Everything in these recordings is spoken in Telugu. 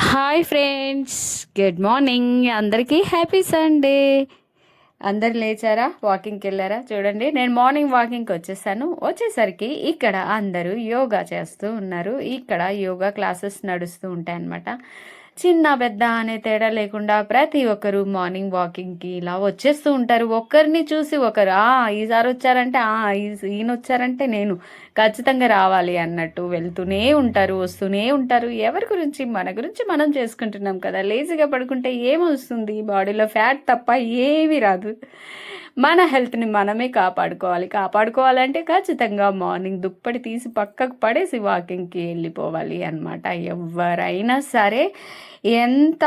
Hi friends, good morning. అందరికీ హ్యాపీ సండే. అందరు లేచారా? వాకింగ్కి వెళ్ళారా? చూడండి, నేను మార్నింగ్ వాకింగ్కి వచ్చేసరికి ఇక్కడ అందరూ యోగా చేస్తూ ఉన్నారు. ఇక్కడ యోగా క్లాసెస్ నడుస్తూ ఉంటాయి అన్నమాట. చిన్న పెద్ద అనే తేడా లేకుండా ప్రతి ఒక్కరు మార్నింగ్ వాకింగ్కి ఇలా వచ్చేస్తూ ఉంటారు. ఒక్కరిని చూసి ఒకరు ఈసారి వచ్చారంటే ఈయన వచ్చారంటే నేను ఖచ్చితంగా రావాలి అన్నట్టు వెళ్తూనే ఉంటారు, వస్తూనే ఉంటారు. ఎవరి గురించి? మన గురించి మనం చేసుకుంటున్నాం కదా. లేజీగా పడుకుంటే ఏమొస్తుంది? బాడీలో ఫ్యాట్ తప్ప ఏమీ రాదు. మన హెల్త్ని మనమే కాపాడుకోవాలంటే ఖచ్చితంగా మార్నింగ్ దుప్పటి తీసి పక్కకు పడేసి వాకింగ్కి వెళ్ళిపోవాలి అన్నమాట. ఎవరైనా సరే ఎంత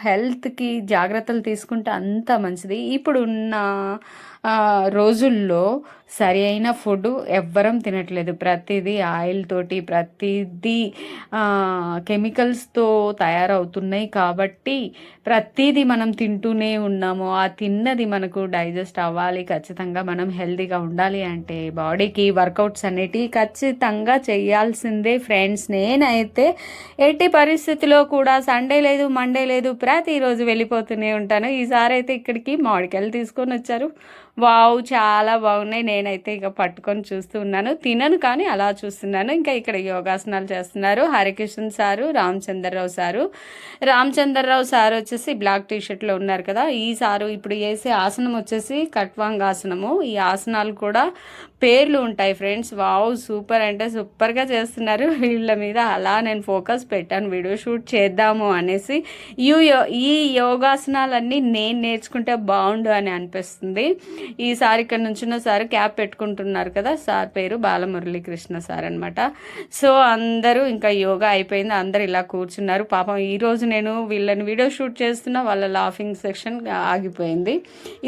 హెల్త్కి జాగ్రత్తలు తీసుకుంటే అంత మంచిది. ఇప్పుడున్న రోజుల్లో సరి అయిన ఫుడ్ ఎవ్వరం తినట్లేదు. ప్రతిదీ ఆయిల్ తోటి, ప్రతిదీ కెమికల్స్తో తయారవుతున్నాయి. కాబట్టి ప్రతిదీ మనం తింటూనే ఉన్నాము. ఆ తిన్నది మనకు డైజెస్ట్ అవ్వాలి. ఖచ్చితంగా మనం హెల్తీగా ఉండాలి అంటే బాడీకి వర్కౌట్స్ అనేటివి ఖచ్చితంగా చేయాల్సిందే ఫ్రెండ్స్. నేనైతే ఎట్టి పరిస్థితిలో కూడా సండే లేదు, మండే లేదు, ప్రతిరోజు వెళ్ళిపోతూనే ఉంటాను. ఈసారి అయితే ఇక్కడికి మామిడికాయలు తీసుకొని వచ్చారు. వావ్, చాలా బాగున్నాయి. నేనైతే ఇక పట్టుకొని చూస్తూ ఉన్నాను. తినను కానీ అలా చూస్తున్నాను. ఇంకా ఇక్కడ యోగాసనాలు చేస్తున్నారు హరికృష్ణ సారు, రామచంద్రరావు సారు వచ్చేసి బ్లాక్ టీషర్ట్లో ఉన్నారు కదా. ఈ సారు ఇప్పుడు వేసే ఆసనం వచ్చేసి కట్వాంగ్ ఆసనము. ఈ ఆసనాలు కూడా పేర్లు ఉంటాయి ఫ్రెండ్స్. వావ్, సూపర్ అంటే సూపర్గా చేస్తున్నారు వీళ్ళ మీద. అలా నేను ఫోకస్ పెట్టాను, వీడియో షూట్ చేద్దాము అనేసి. ఈ యోగాసనాలన్నీ నేను నేర్చుకుంటే బాగుండు అని అనిపిస్తుంది. ఈసారి ఇక్కడ నుంచున్న సార్ క్యాప్ పెట్టుకుంటున్నారు కదా, సార్ పేరు బాలమురళీకృష్ణ సార్ అనమాట. సో అందరూ ఇంకా యోగా అయిపోయింది, అందరు ఇలా కూర్చున్నారు. పాపం ఈరోజు నేను వీళ్ళని వీడియో షూట్ చేస్తున్నా, వాళ్ళ లాఫింగ్ సెక్షన్ ఆగిపోయింది.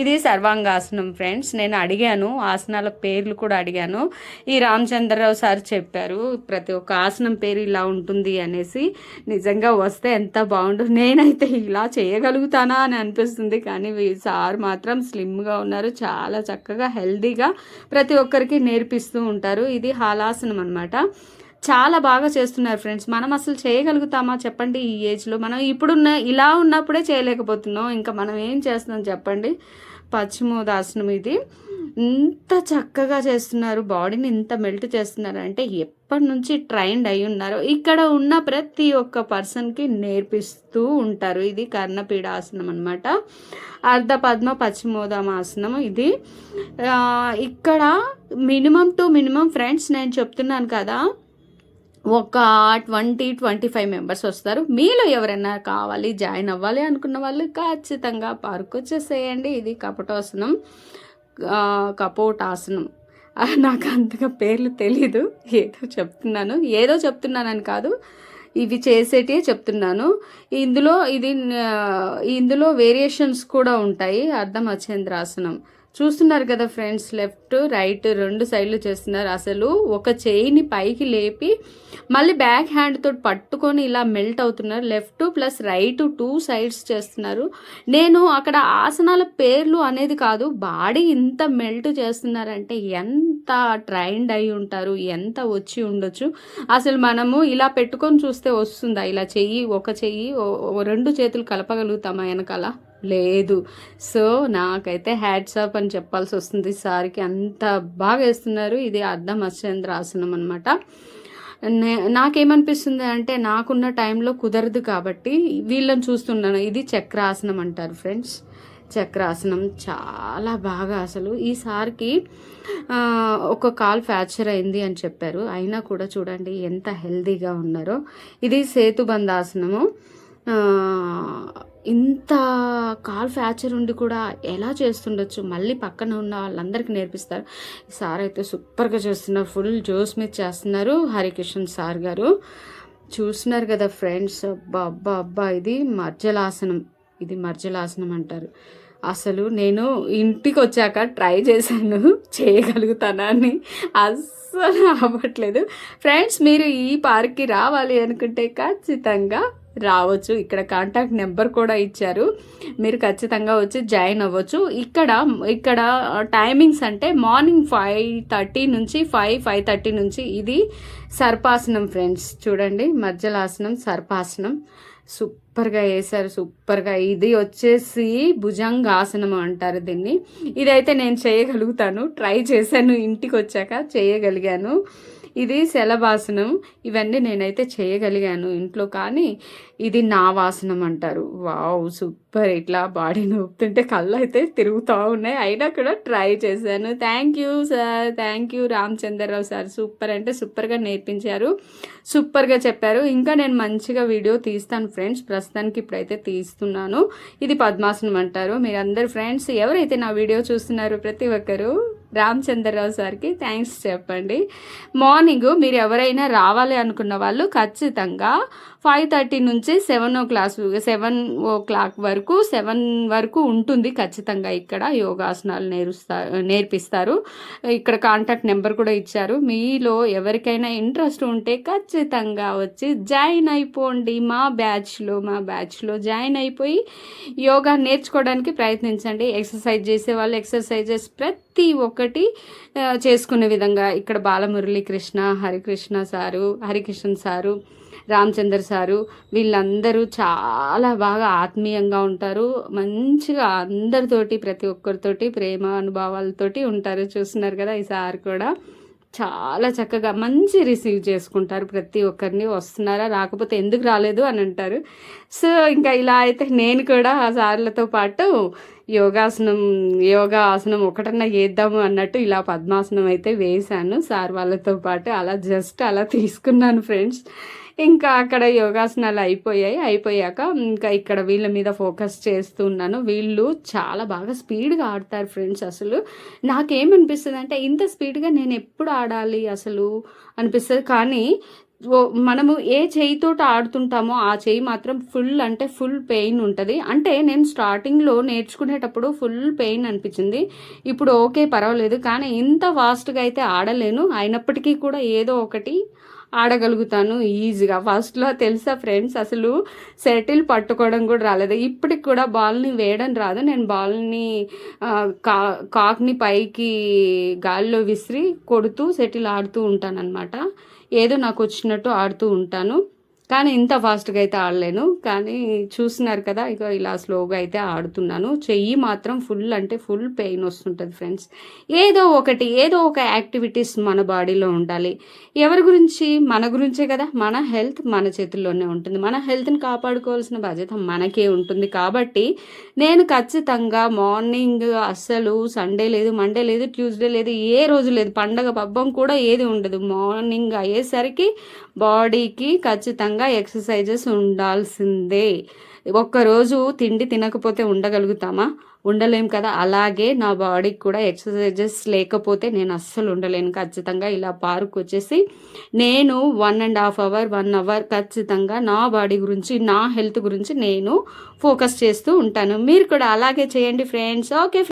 ఇది సర్వాంగాసనం ఫ్రెండ్స్. నేను అడిగాను, ఆసనాల పేర్లు కూడా అడిగాను. ఈ రామచంద్రరావు సార్ చెప్పారు ప్రతి ఒక్క ఆసనం పేరు ఇలా ఉంటుంది అనేసి. నిజంగా వస్తే ఎంత బాగుండు. నేనైతే ఇలా చేయగలుగుతానా అని అనిపిస్తుంది. కానీ సార్ మాత్రం స్లిమ్గా ఉన్నారు, చాలా చక్కగా హెల్దీగా ప్రతి ఒక్కరికి నేర్పిస్తూ ఉంటారు. ఇది హాలాసనం అనమాట. చాలా బాగా చేస్తున్నారు ఫ్రెండ్స్. మనం అసలు చేయగలుగుతామా చెప్పండి? ఈ ఏజ్లో మనం ఇలా ఉన్నప్పుడే చేయలేకపోతున్నాం, ఇంకా మనం ఏం చేస్తున్నాం చెప్పండి? పశ్చిమోదాసనం ఇది ఇంత చక్కగా చేస్తున్నారు, బాడీని ఇంత మెల్ట్ చేస్తున్నారు అంటే ఎప్పటి నుంచి ట్రైన్డ్ అయి ఉన్నారు. ఇక్కడ ఉన్న ప్రతి ఒక్క పర్సన్కి నేర్పిస్తూ ఉంటారు. ఇది కర్ణపీడాసనం అనమాట. అర్ధ పద్మ పశ్చిమోదామాసనం ఇది. ఇక్కడ మినిమం ఫ్రెండ్స్ నేను చెప్తున్నాను కదా, ఒక 20-25 మెంబర్స్ వస్తారు. మీలో ఎవరైనా కావాలి, జాయిన్ అవ్వాలి అనుకున్న వాళ్ళు ఖచ్చితంగా పార్క్ వచ్చేసేయండి. ఇది కపోటాసనం. నాకు అంతగా పేర్లు తెలీదు, ఏదో చెప్తున్నానని కాదు, ఇవి చేసేటివే చెప్తున్నాను. ఇందులో వేరియేషన్స్ కూడా ఉంటాయి. అర్ధమచేంద్రాసనం చూస్తున్నారు కదా ఫ్రెండ్స్, లెఫ్ట్ రైట్ రెండు సైడ్లు చేస్తున్నారు. అసలు ఒక చేయిని పైకి లేపి మళ్ళీ బ్యాక్ హ్యాండ్ తోటి పట్టుకొని ఇలా మెల్ట్ అవుతున్నారు. లెఫ్ట్ ప్లస్ రైట్ 2 సైడ్స్ చేస్తున్నారు. నేను అక్కడ ఆసనాల పేర్లు అనేది కాదు, బాడీ ఇంత మెల్ట్ చేస్తున్నారంటే ఎంత ట్రైన్డ్ అయి ఉంటారు, ఎంత వచ్చి ఉండొచ్చు. అసలు మనము ఇలా పెట్టుకొని చూస్తే వస్తుందా? ఇలా ఒక చెయ్యి 2 చేతులు కలపగలుగుతామా వెనకాల? లేదు. సో నాకైతే హ్యాట్స్ ఆఫ్ అని చెప్పాల్సి వస్తుంది సార్కి, అంత బాగా వేస్తున్నారు. ఇది అర్ధమచేంద్రాసనం అనమాట. నాకేమనిపిస్తుంది అంటే నాకున్న టైంలో కుదరదు కాబట్టి వీళ్ళని చూస్తున్నాను. ఇది చక్రాసనం అంటారు ఫ్రెండ్స్. చక్రాసనం చాలా బాగా, అసలు ఈసారికి ఒక కాల్ ఫ్రాక్చర్ అయింది అని చెప్పారు, అయినా కూడా చూడండి ఎంత హెల్దీగా ఉన్నారో. ఇది సేతుబంధాసనము. ఇంత కాల్ ఫ్రాక్చర్ ఉండి కూడా ఎలా చేస్తుండొచ్చు? మళ్ళీ పక్కన ఉన్న వాళ్ళందరికీ నేర్పిస్తారు. సార్ అయితే సూపర్గా చేస్తున్నారు, ఫుల్ జోస్ మీద చేస్తున్నారు హరికిషన్ సార్ గారు. చూస్తున్నారు కదా ఫ్రెండ్స్. అబ్బా ఇది మర్జలాసనం అంటారు. అసలు నేను ఇంటికి వచ్చాక ట్రై చేశాను, చేయగలుగుతానా అని, అస్సలు అవ్వట్లేదు ఫ్రెండ్స్. మీరు ఈ పార్క్కి రావాలి అనుకుంటే ఖచ్చితంగా రావచ్చు. ఇక్కడ కాంటాక్ట్ నెంబర్ కూడా ఇచ్చారు, మీరు ఖచ్చితంగా వచ్చి జాయిన్ అవ్వచ్చు. ఇక్కడ టైమింగ్స్ అంటే మార్నింగ్ 5:30 నుంచి 5:30 నుంచి ఇది సర్పాసనం ఫ్రెండ్స్. చూడండి మధ్యలాసనం సర్పాసనం సూపర్గా వేశారు, సూపర్గా. ఇది వచ్చేసి భుజంగాసనం అంటారు దీన్ని. ఇదైతే నేను చేయగలుగుతాను, ట్రై చేశాను, ఇంటికి వచ్చాక చేయగలిగాను. ఇది శలభాసనం. ఇవన్నీ నేనైతే చేయగలిగాను ఇంట్లో, కానీ ఇది నావాసనం అంటారు. Wow super. ఇట్లా బాడీని ఊపుతుంటే కళ్ళు అయితే తిరుగుతూ ఉన్నాయి, అయినా కూడా ట్రై చేశాను. Thank you sir, thank you Ramachandra Rao sir. Super అంటే సూపర్గా నేర్పించారు, సూపర్గా చెప్పారు. ఇంకా నేను మంచిగా వీడియో తీస్తాను ఫ్రెండ్స్, ప్రస్తుతానికి ఇప్పుడైతే తీస్తున్నాను. ఇది పద్మాసనం అంటారు. మీరందరు ఫ్రెండ్స్ ఎవరైతే నా వీడియో చూస్తున్నారో ప్రతి ఒక్కరు రామచంద్రరావు సార్కి థ్యాంక్స్ చెప్పండి. మార్నింగ్ మీరు ఎవరైనా రావాలి అనుకున్న వాళ్ళు ఖచ్చితంగా 5:30 నుంచి 7 వరకు 7 వరకు ఉంటుంది ఖచ్చితంగా. ఇక్కడ యోగాసనాలు నేర్పిస్తారు. ఇక్కడ కాంటాక్ట్ నెంబర్ కూడా ఇచ్చారు. మీలో ఎవరికైనా ఇంట్రెస్ట్ ఉంటే ఖచ్చితంగా వచ్చి జాయిన్ అయిపోండి. మా బ్యాచ్లో జాయిన్ అయిపోయి యోగా నేర్చుకోవడానికి ప్రయత్నించండి. ఎక్సర్సైజ్ చేసే వాళ్ళు ఎక్సర్సైజెస్ ప్రతి ఒక్కటి చేసుకునే విధంగా ఇక్కడ బాలమురళీకృష్ణ, హరికృష్ణ సారు, రామచంద్ర సారు వీళ్ళందరూ చాలా బాగా ఆత్మీయంగా ఉంటారు. మంచిగా అందరితోటి ప్రతి ఒక్కరితోటి ప్రేమ అనుభవాలతోటి ఉంటారు. చూస్తున్నారు కదా, ఈ సార్ కూడా చాలా చక్కగా మంచి రిసీవ్ చేసుకుంటారు ప్రతి ఒక్కరిని. వస్తున్నారా, రాకపోతే ఎందుకు రాలేదు అని అంటారు. సో ఇంకా ఇలా అయితే నేను కూడా ఆ సార్లతో పాటు యోగా ఆసనం ఒకటన్నా వేద్దాము అన్నట్టు ఇలా పద్మాసనం అయితే వేశాను సార్ వాళ్ళతో పాటు. అలా తీసుకున్నాను ఫ్రెండ్స్. ఇంకా అక్కడ యోగాసనాలు అయిపోయాక ఇంకా ఇక్కడ వీళ్ళ మీద ఫోకస్ చేస్తున్నాను. వీళ్ళు చాలా బాగా స్పీడ్గా ఆడతారు ఫ్రెండ్స్. అసలు నాకేమనిపిస్తుంది అంటే ఇంత స్పీడ్గా నేను ఎప్పుడు ఆడాలి అసలు అనిపిస్తుంది. కానీ మనము ఏ చేయితో ఆడుతుంటామో ఆ చేయి మాత్రం ఫుల్ పెయిన్ ఉంటుంది. అంటే నేను స్టార్టింగ్లో నేర్చుకునేటప్పుడు ఫుల్ పెయిన్ అనిపించింది. ఇప్పుడు ఓకే పర్వాలేదు, కానీ ఇంత ఫాస్ట్గా అయితే ఆడలేను. అయినప్పటికీ కూడా ఏదో ఒకటి ఆడగలుగుతాను ఈజీగా. ఫస్ట్లో తెలుసా ఫ్రెండ్స్, అసలు సెటిల్ పట్టుకోవడం కూడా రాలేదు. ఇప్పటికి కూడా బాల్ని వేయడం రాదు. నేను బాల్ని కాక్ని పైకి గాలిలో విసిరి కొడుతూ సెటిల్ ఆడుతూ ఉంటాను అనమాట. ఏదో నాకు వచ్చినట్టు ఆడుతూ ఉంటాను, కానీ ఇంత ఫాస్ట్గా అయితే ఆడలేను. కానీ చూస్తున్నారు కదా, ఇక ఇలా స్లోగా అయితే ఆడుతున్నాను. చెయ్యి మాత్రం ఫుల్ పెయిన్ వస్తుంటుంది ఫ్రెండ్స్. ఏదో ఒక యాక్టివిటీస్ మన బాడీలో ఉండాలి. ఎవరి గురించి? మన గురించే కదా. మన హెల్త్ మన చేతుల్లోనే ఉంటుంది. మన హెల్త్ని కాపాడుకోవాల్సిన బాధ్యత మనకే ఉంటుంది. కాబట్టి నేను ఖచ్చితంగా మార్నింగ్ అస్సలు సండే లేదు, మండే లేదు, ట్యూస్డే లేదు, ఏ రోజు లేదు, పండగ పబ్బం కూడా ఏది ఉండదు. మార్నింగ్ అయ్యేసరికి బాడీకి ఖచ్చితంగా ఎక్సర్సైజెస్ ఉండాల్సిందే. ఒక్కరోజు తిండి తినకపోతే ఉండగలుగుతామా? ఉండలేం కదా. అలాగే నా బాడీకి కూడా ఎక్సర్సైజెస్ లేకపోతే నేను అస్సలు ఉండలేను. ఖచ్చితంగా ఇలా పార్క్ వచ్చేసి నేను 1.5 hour 1 hour ఖచ్చితంగా నా బాడీ గురించి, నా హెల్త్ గురించి నేను ఫోకస్ చేస్తూ ఉంటాను. మీరు కూడా అలాగే చేయండి ఫ్రెండ్స్. ఓకే.